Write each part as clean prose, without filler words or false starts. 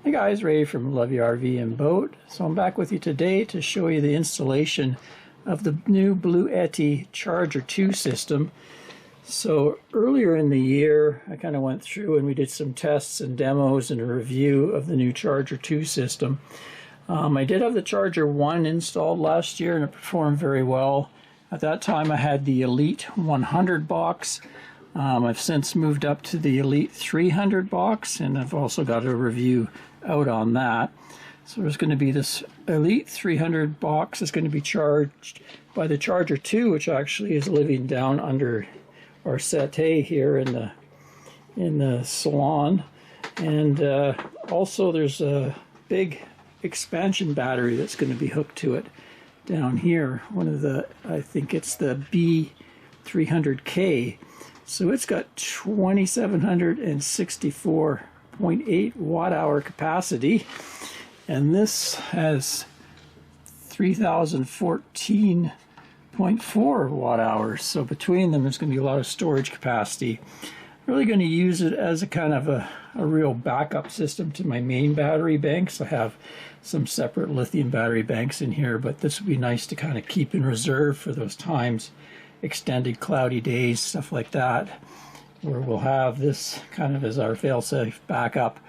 Hey guys, Ray from Love Your RV and Boat. So I'm back with you today to show you the installation of the new Bluetti Charger 2 system. So earlier in the year, I kind of went through and we did some tests and demos and a review of the new Charger 2 system. I did have the Charger 1 installed last year and it performed very well. At that time I had the Elite 100 box. I've since moved up to the Elite 300 box, and I've also got a review out on that. So there's going to be this Elite 300 box is going to be charged by the Charger 2, which actually is living down under our settee here in the salon. And also there's a big expansion battery that's going to be hooked to it down here. One of the, I think it's the B300K. So it's got 2,764.8 watt-hour capacity, and this has 3,014.4 watt-hours. So between them, there's going to be a lot of storage capacity. Really going to use it as a kind of a real backup system to my main battery banks. I have some separate lithium battery banks in here, but this would be nice to kind of keep in reserve for those times. Extended cloudy days, stuff like that, where we'll have this kind of as our fail-safe backup.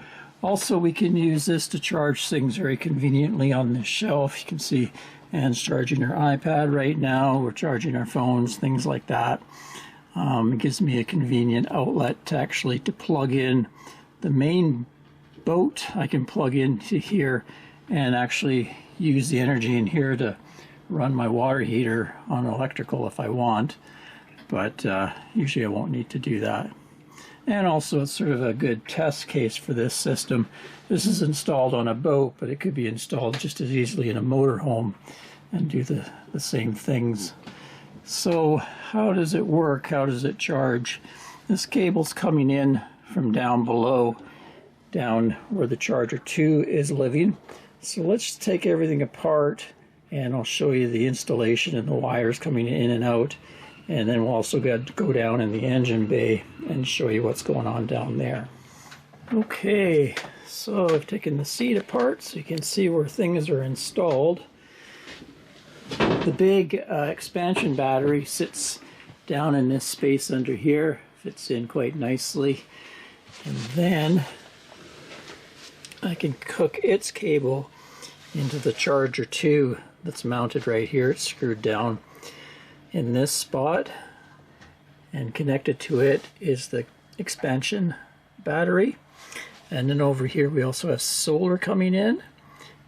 Also, we can use this to charge things very conveniently on this shelf. You can see Anne's charging her iPad right now. We're charging our phones, things like that. It gives me a convenient outlet to plug in the main boat. I can plug into here and actually use the energy in here to run my water heater on electrical if I want, but usually I won't need to do that. And also it's sort of a good test case for this system. This is installed on a boat, but it could be installed just as easily in a motorhome and do the same things. So how does it work? How does it charge? This cable's coming in from down below, down where the Charger 2 is living. So let's take everything apart and I'll show you the installation and the wires coming in and out, and then we'll also go down in the engine bay and show you what's going on down there. Okay, so I've taken the seat apart so you can see where things are installed. The big expansion battery sits down in this space under here, fits in quite nicely, and then I can hook its cable into the Charger 2 that's mounted right here. It's screwed down in this spot, and connected to it is the expansion battery. And then over here we also have solar coming in,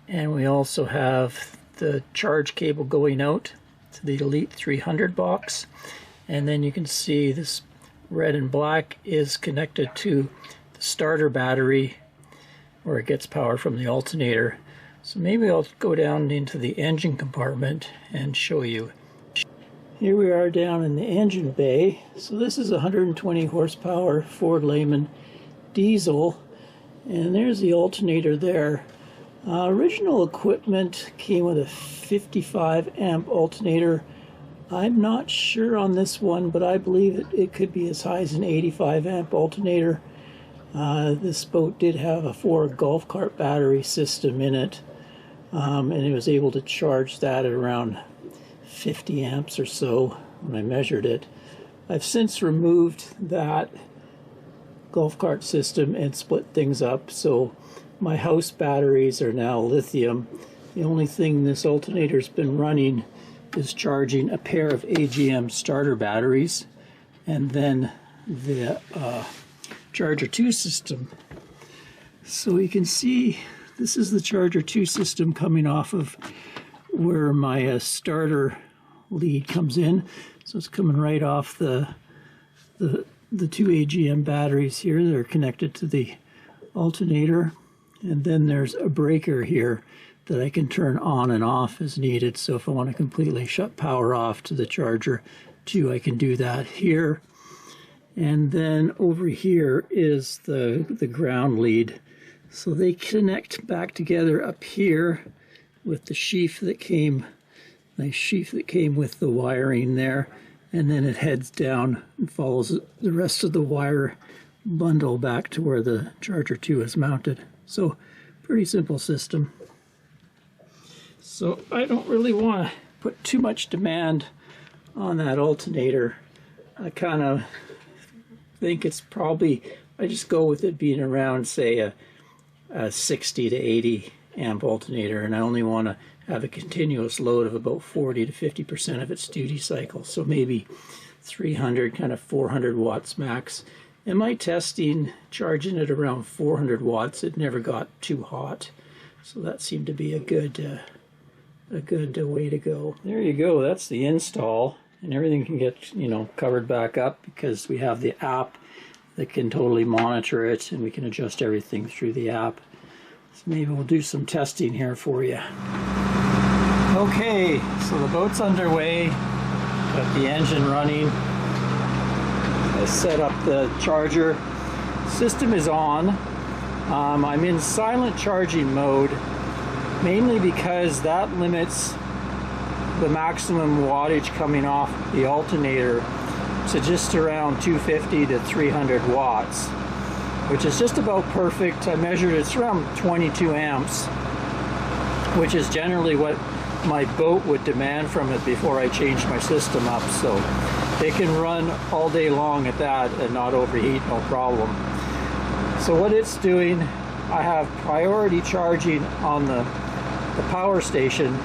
and we also have the charge cable going out to the Elite 300 box. And then you can see this red and black is connected to the starter battery where it gets power from the alternator. So maybe I'll go down into the engine compartment and show you. Here we are down in the engine bay. So this is a 120 horsepower Ford Lehman diesel, and there's the alternator there. Original equipment came with a 55 amp alternator. I'm not sure on this one, but I believe it could be as high as an 85 amp alternator. This boat did have a 4 golf cart battery system in it, and it was able to charge that at around 50 amps or so when I measured it. I've since removed that golf cart system and split things up, so my house batteries are now lithium. The only thing this alternator's been running is charging a pair of AGM starter batteries, and then the Charger 2 system. So you can see this is the Charger 2 system coming off of where my starter lead comes in. So it's coming right off the 2 AGM batteries here that are connected to the alternator. And then there's a breaker here that I can turn on and off as needed. So if I want to completely shut power off to the Charger 2, I can do that here. And then over here is the ground lead. So they connect back together up here with the sheath that came, nice sheath that came with the wiring there. And then it heads down and follows the rest of the wire bundle back to where the Charger 2 is mounted. So Pretty simple system. So I don't really want to put too much demand on that alternator. I kind of think it's probably, I just go with it being around, say, a 60 to 80 amp alternator, and I only want to have a continuous load of about 40 to 50% of its duty cycle, so maybe 300, kind of 400 watts max. In my testing, charging it around 400 watts, it never got too hot, so that seemed to be a good way to go. There you go, that's the install, and everything can get, you know, covered back up because we have the app that can totally monitor it, and we can adjust everything through the app. So maybe we'll do some testing here for you. Okay, so the boat's underway, got the engine running. I set up the charger. System is on. I'm in silent charging mode, mainly because that limits the maximum wattage coming off the alternator to just around 250 to 300 watts, which is just about perfect. I measured it's around 22 amps, which is generally what my boat would demand from it before I changed my system up, so it can run all day long at that and not overheat, no problem. So what it's doing, I have priority charging on the power station,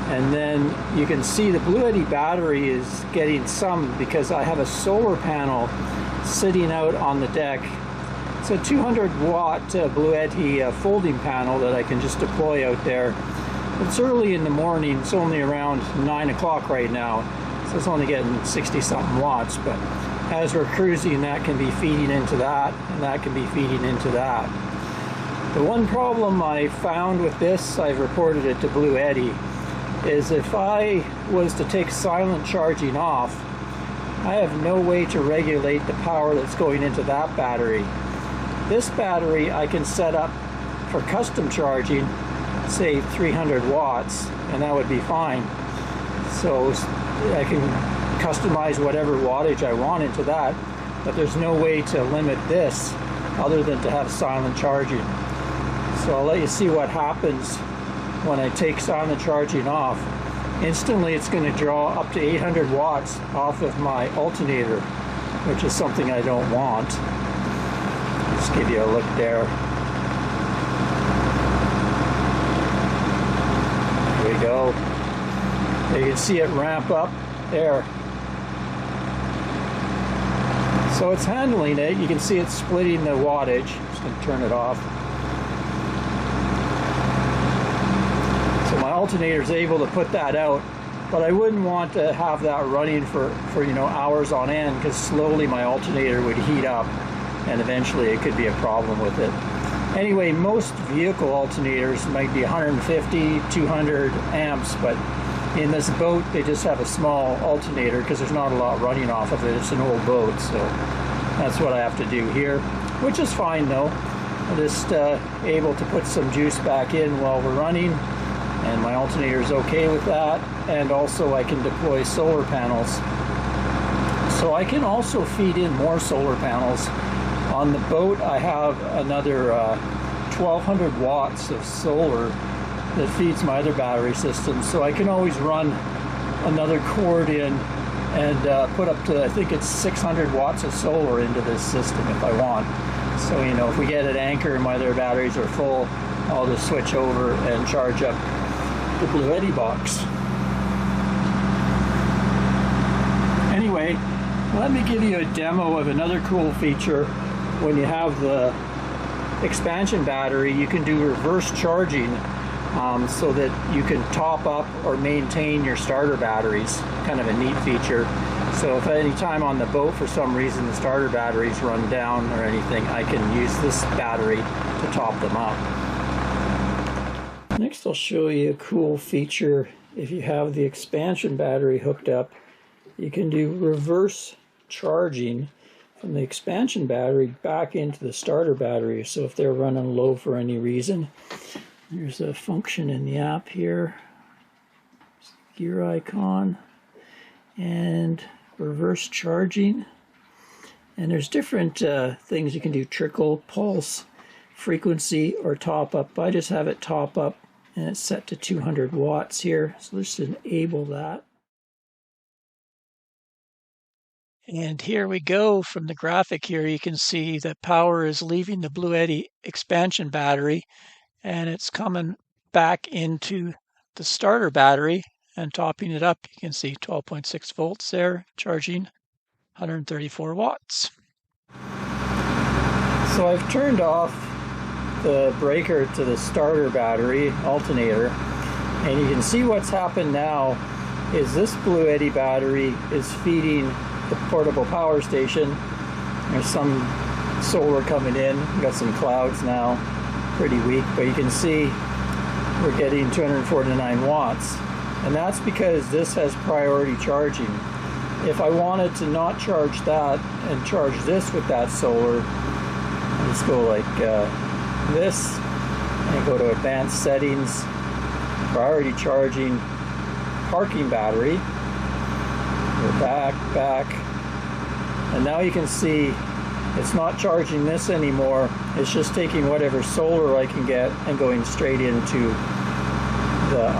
and then you can see the Bluetti battery is getting some because I have a solar panel sitting out on the deck. It's a 200 watt Bluetti folding panel that I can just deploy out there. It's early in the morning, it's only around 9 o'clock right now, so it's only getting 60 something watts, but as we're cruising, that can be feeding into that, and that can be feeding into that. The one problem I found with this, I've reported it to Bluetti, is if I was to take silent charging off, I have no way to regulate the power that's going into that battery. This battery I can set up for custom charging, say 300 watts, and that would be fine. So I can customize whatever wattage I want into that, but there's no way to limit this other than to have silent charging. So I'll let you see what happens when I take silent charging off. Instantly it's going to draw up to 800 watts off of my alternator, which is something I don't want. Just give you a look there. There we go. You can see it ramp up there. So it's handling it. You can see it's splitting the wattage. Just going to turn it off. So my alternator is able to put that out, but I wouldn't want to have that running for you know, hours on end, because slowly my alternator would heat up and eventually it could be a problem with it. Anyway, most vehicle alternators might be 150, 200 amps, but in this boat they just have a small alternator because there's not a lot running off of it. It's an old boat, so that's what I have to do here, which is fine though. I'm just able to put some juice back in while we're running, and my alternator is okay with that. And also I can deploy solar panels, so I can also feed in more solar panels. On the boat I have another 1200 watts of solar that feeds my other battery system, so I can always run another cord in and put up to, I think it's 600 watts of solar into this system if I want. So, you know, if we get at anchor and my other batteries are full, I'll just switch over and charge up the Bluetti box. Anyway, let me give you a demo of another cool feature. When you have the expansion battery, you can do reverse charging so that you can top up or maintain your starter batteries. Kind of a neat feature. So if at any time on the boat for some reason the starter batteries run down or anything, I can use this battery to top them up. Next I'll show you a cool feature. If you have the expansion battery hooked up, you can do reverse charging from the expansion battery back into the starter battery. So if they're running low for any reason, there's a function in the app here, gear icon, and reverse charging. And there's different things you can do: trickle, pulse, frequency or top up. I just have it top up and it's set to 200 watts here. So let's enable that. And here we go. From the graphic here, you can see that power is leaving the Bluetti expansion battery and it's coming back into the starter battery and topping it up. You can see 12.6 volts there, charging 134 watts. So I've turned off the breaker to the starter battery alternator, and you can see what's happened now is this Bluetti battery is feeding the portable power station. There's some solar coming in. We've got some clouds now, pretty weak, but you can see we're getting 249 watts, and that's because this has priority charging. If I wanted to not charge that and charge this with that solar, let's go like this and go to advanced settings, priority charging, parking battery. Go back, and now you can see it's not charging this anymore. It's just taking whatever solar I can get and going straight into the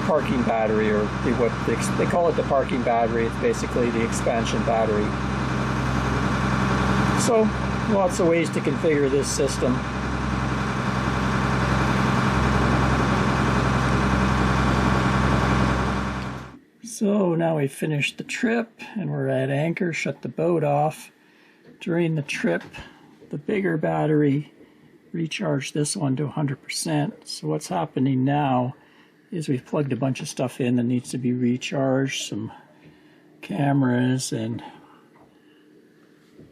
parking battery, or what they call it, the parking battery. It's basically the expansion battery. So lots of ways to configure this system. So now we've finished the trip and we're at anchor, shut the boat off. During the trip, the bigger battery recharged this one to 100%. So what's happening now is we've plugged a bunch of stuff in that needs to be recharged, some cameras and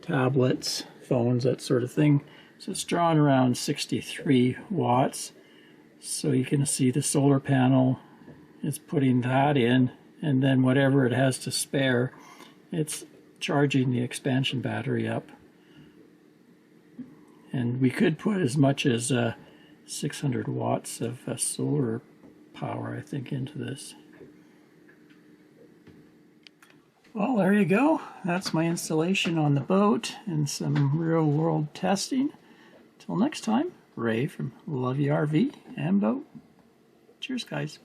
tablets, phones, that sort of thing. So it's drawing around 63 watts. So you can see the solar panel is putting that in, and then whatever it has to spare, it's charging the expansion battery up. And we could put as much as 600 watts of solar power, I think, into this. Well, there you go. That's my installation on the boat and some real-world testing. Till next time, Ray from Love You RV and Boat. Cheers, guys.